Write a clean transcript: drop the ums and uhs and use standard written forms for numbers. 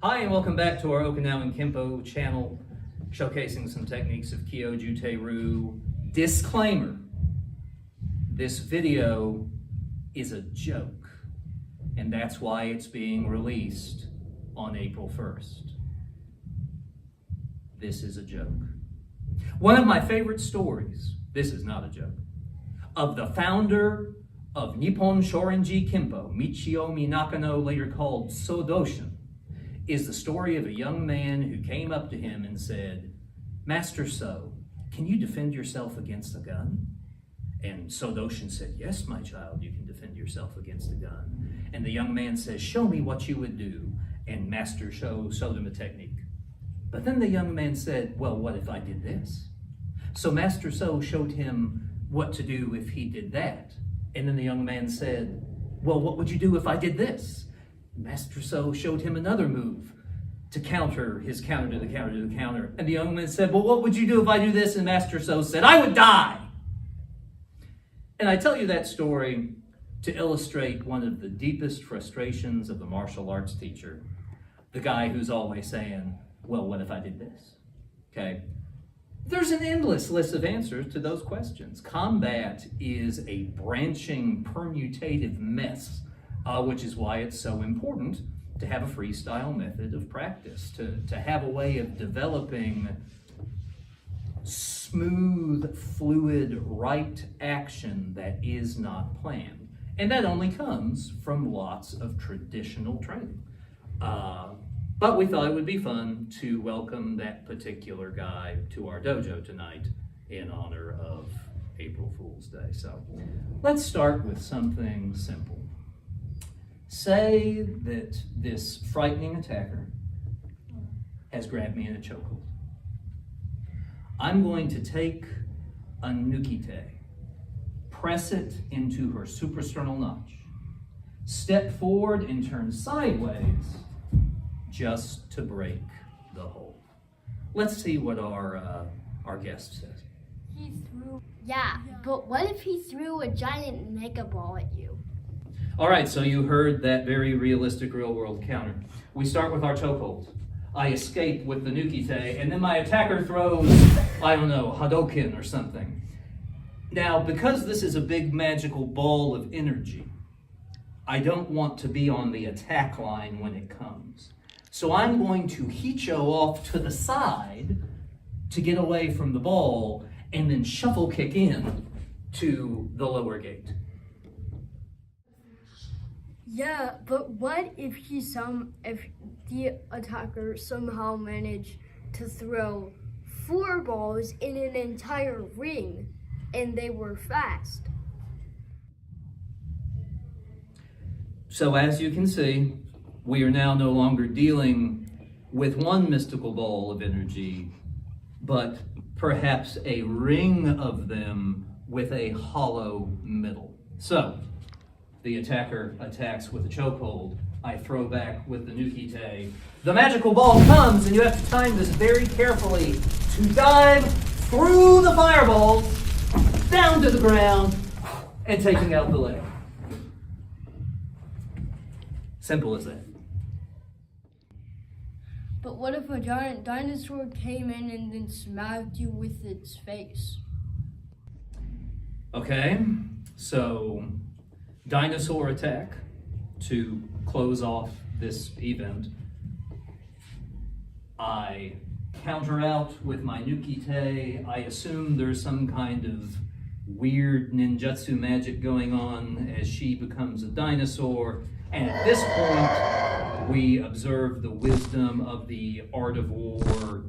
Hi, and welcome back to our Okinawan Kempo channel, showcasing some techniques of Kyoju Teru. Disclaimer, this video is a joke, and that's why it's being released on April 1st. This is a joke. One of my favorite stories, this is not a joke, of the founder of Nippon Shorinji Kempo, Michiomi Nakano, later called Sodoshin, is the story of a young man who came up to him and said, "Master So, can you defend yourself against a gun?" And Sodoshin said, "Yes, my child, you can defend yourself against a gun." And the young man says, "Show me what you would do." And Master So showed him a technique. But then the young man said, "Well, what if I did this?" So Master So showed him what to do if he did that. And then the young man said, "Well, what would you do if I did this?" Master So showed him another move to counter his counter to the counter to the counter. And the young man said, "Well, what would you do if I do this?" And Master So said, "I would die." And I tell you that story to illustrate one of the deepest frustrations of the martial arts teacher, the guy who's always saying, "Well, what if I did this?" Okay? There's an endless list of answers to those questions. Combat is a branching, permutative mess, which is why it's so important to have a freestyle method of practice, to have a way of developing smooth, fluid, right action that is not planned. And that only comes from lots of traditional training. But we thought it would be fun to welcome that particular guy to our dojo tonight in honor of April Fool's Day. So let's start with something simple. Say that this frightening attacker has grabbed me in a chokehold. I'm going to take a nukite, press it into her suprasternal notch, step forward and turn sideways just to break the hold. Let's see what our guest says. Yeah, but what if he threw a giant mega ball at you? All right, so you heard that very realistic real-world counter. We start with our chokehold. I escape with the nukite, and then my attacker throws, I don't know, Hadoken or something. Now, because this is a big magical ball of energy, I don't want to be on the attack line when it comes. So I'm going to hicho off to the side to get away from the ball, and then shuffle kick in to the lower gate. Yeah, but what if if the attacker somehow managed to throw 4 balls in an entire ring and they were fast? So as you can see, we are now no longer dealing with one mystical ball of energy, but perhaps a ring of them with a hollow middle. So the attacker attacks with a chokehold. I throw back with the nukite. The magical ball comes, and you have to time this very carefully to dive through the fireballs, down to the ground, and taking out the leg. Simple as that. But what if a giant dinosaur came in and then smacked you with its face? Okay, so dinosaur attack to close off this event. I counter out with my nukite. I assume there's some kind of weird ninjutsu magic going on as she becomes a dinosaur. And at this point, we observe the wisdom of the art of war